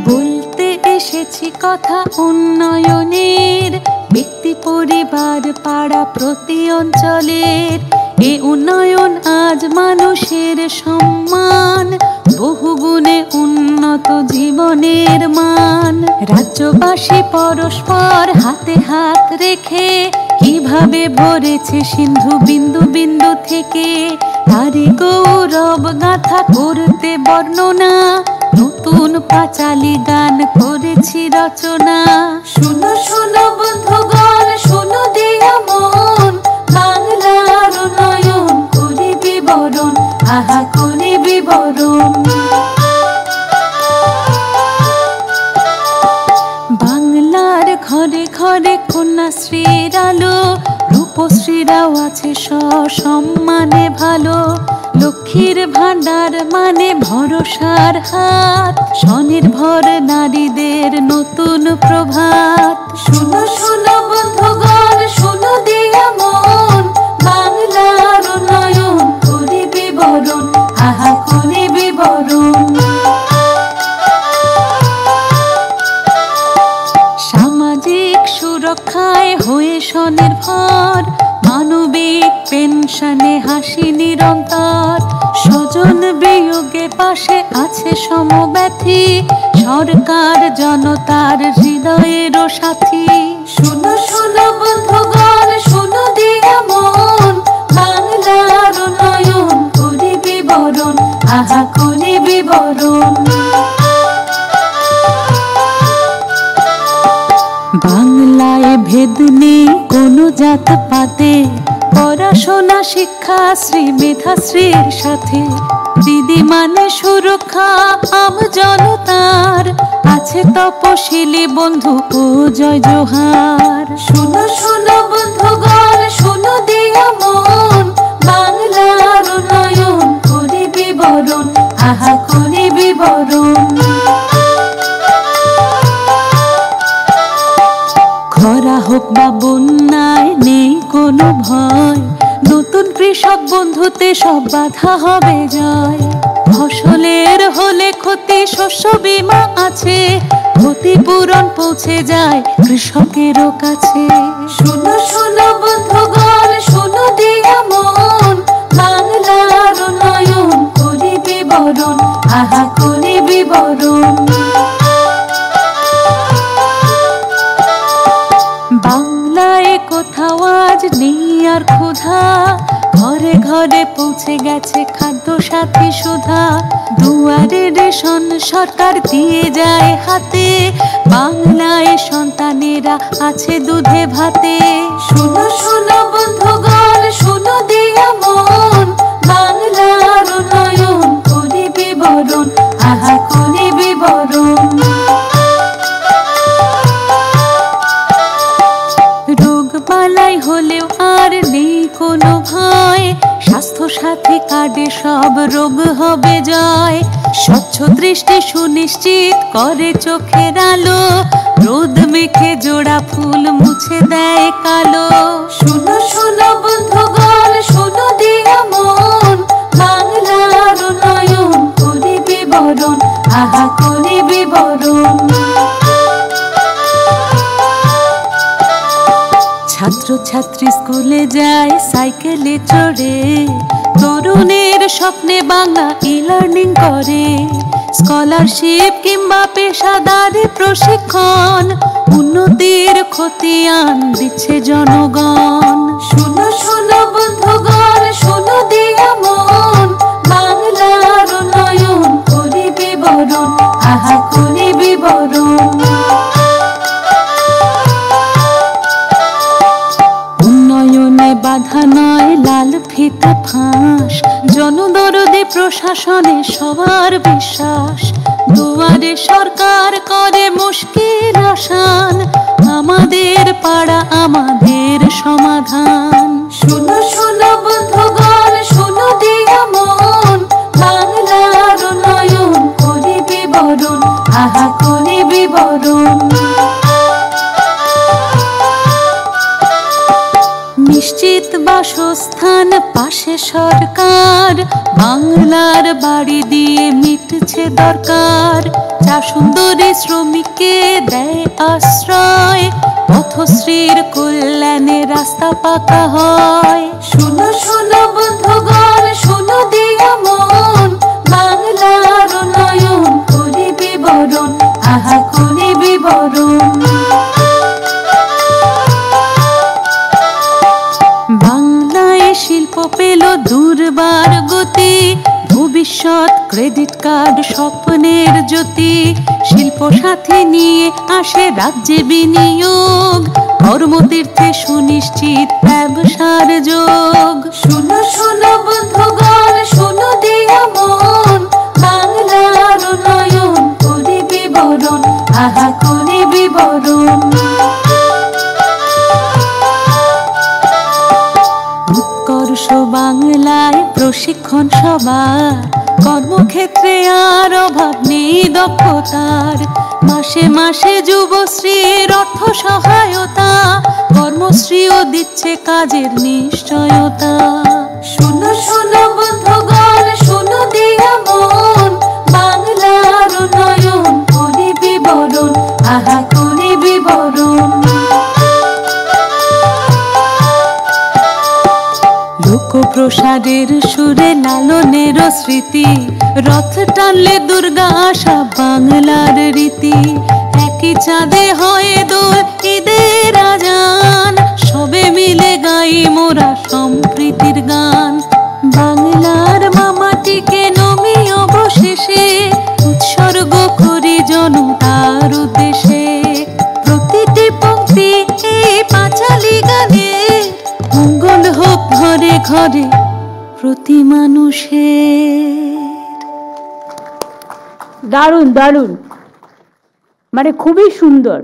বলতে এসেছি কথা উন্নয়নের, ব্যক্তি পরিবার পাড়া প্রতি অঞ্চলের। এ উন্নয়ন আজ মানুষের সম্মান, বহুগুণে উন্নত জীবনের মান। রাজ্যবাসী পরস্পর হাতে হাত রেখে কিভাবে ভরেছে সিন্ধু বিন্দু বিন্দু থেকে, তারি গৌরব গাথা করতে বর্ণনা, নতুন পাঁচালী গান করেছি রচনা। শুনো শুনো বন্ধুগণ, শুনো দিয়া মন, বাংলার উন্নয়ন করি বিবরণ, আহা করি বিবরণ। বাংলার ঘরে ঘরে কন্যাশ্রীর আলো, রূপশ্রীরাও আছে সসম্মানে ভালো। লক্ষ্মীর ভান্ডার মানে ভরসার হাত, স্বনির্ভর নারীদের নতুন প্রভাত। শুনো শুনো বন্ধুগণ, শুনো দিয়া মন, বাংলার উন্নয়ন করি বিবরণ, আহা করি বিবরণ। সামাজিক সুরক্ষায় হয়ে স্বনির্ভর, মানবিক পেনশনে হাসি নিরন্তর। স্বজন বিয়োগে পাশে আছে সমব্যথী, সরকার জনতার হৃদয়েরও সাথী। শুনো শুনো বন্ধুগণ, শুনো দিয়া মন, বাংলার উন্নয়ন করি বিবরণ, আহা করি বিবরণ। বাংলায় ভেদ নেই কোনো জাত পাতে, পড়াশোনা শিক্ষাশ্রী মেধাশ্রীর সাথে। দিদি মানে সুরক্ষা আম জনতার, আছে তপশিলি বন্ধু ও জয় জোহার। শুনো শুনো বন্ধুগণ, শুনো দিয়া মন, বাংলার উন্নয়ন করি বিবরণ, আহা করি বিবরণ। খরা হোক বা বন্যায় নেই কোনো ভয়, নতুন কৃষক বন্ধুতে সব বাধা হবে জয়। ফসলের হলে ক্ষতি শস্য বীমা আছে, ক্ষতিপূরণ পৌঁছে যায় কৃষকেরও কাছে। শুনো শুনো বন্ধুগণ, শুনো দিয়া মন, বাংলার উন্নয়ন করি বিবরণ, আহা করি বিবরণ। বাংলায় কোথাও আজ নেই আর ক্ষুধা, ঘরে ঘরে পৌঁছে গেছে খাদ্য সাথী সুধা। দুয়ারে রেশন সরকার দিয়ে যায় হাতে, বাংলায় সন্তানেরা আছে দুধে ভাতে। শুনো শুনো বন্ধুগণ, শুনো দিয়া মন, বাংলার উন্নয়ন করি বিবরণ, আহা করি বিবরণ। রোগবালাই হলেও আর নেই কোনো ভয়, স্বাস্থ্য সাথী কার্ডে সব রোগ হবে জয়। স্বচ্ছ দৃষ্টি সুনিশ্চিত করে চোখের আলো, রোদ মেখে জোড়া ফুল মুছে দেয় কালো। শুনো শুনো বন্ধুগণ, শুনো দিয়া মন, বাংলার উন্নয়ন করি বিবরণ, আহা করি বিবরণ। ছাত্র ছাত্রী স্কুলে যায় সাইকেলে চড়ে, তরুণের স্বপ্নে বাংলা ই-লার্নিং করে। স্কলারশিপ কিংবা পেশাদারি প্রশিক্ষণ, উন্নতির খতিয়ান দিচ্ছে জনগণ। শুনো শুনো বন্ধুগণ, শুনো দিয়া মন, বাংলার উন্নয়ন করি বিবরণ, আহা করি বিবরণ। বাধা নয় লাল ফিতা ফাঁস, জনদরদে প্রশাসনে সবার বিশ্বাস। দুয়ারে সরকার করে মুশকিল আসান, আমাদের পাড়া আমাদের সমাধান। শুনো শুনো বন্ধুগণ, শুনো দিয়া মন, বাংলার উন্নয়ন করি বিবরণ, আহা করি বিবরণ। নিশ্চিত বাসস্থান পাশে সরকার, বাংলার বাড়ি দিয়ে মিটছে ফিরছে দরকার। চা সুন্দরী শ্রমিককে দেয় আশ্রয়, পথশ্রীর কল্যাণে রাস্তা পাকা হয়। শুনো শুনো বন্ধুগণ, শুনো দিয়া মন, বাংলার উন্নয়ন করি বিবরণ, আহা করি বিবরণ। বাংলায় শিল্প পেল দুর্বার গতি, ভবিষ্যৎ ক্রেডিট কার্ড স্বপ্নের জ্যোতি। শিল্প সাথী নিয়ে আসে রাজ্যে বিনিয়োগ, কর্মতীর্থে সুনিশ্চিত ব্যবসার যোগ। শুনো শুনো বন্ধুগণ, শুনো দিয়া মন, বাংলার উন্নয়ন করি বিবরণ, আহা করি বিবরণ। উৎকর্ষ বাংলায় প্রশিক্ষণ সভা, কর্মক্ষেত্রে আর অভাব নেই দক্ষতার। মাসে মাসে যুবশ্রীর অর্থ সহায়তা, কর্মশ্রীও দিচ্ছে কাজের নিশ্চয়তা। শুনো শুনো বন্ধুগণ, শুনো দিয়া মন, বাংলার উন্নয়ন করি বিবরণ, আহা করি বিবরণ। লোকপ্রসাদের সুরে লালনের স্মৃতি, রথ টানলে দুর্গা আসা বাংলার রীতি। একই চাঁদে হয় দোল ঈদের আজান, সবে মিলে গাই মোরা সম্প্রীতির গান। বাংলার মামাটিকে নমি অবশেষে উৎসর্গ করি জনতার উদ্দেশ্যে। প্রতিটি পংক্তি এই পাঁচালী গানে, মঙ্গল হোক ঘরে ঘরে প্রতি মানুষের। দারুণ দারুণ, মানে খুবই সুন্দর।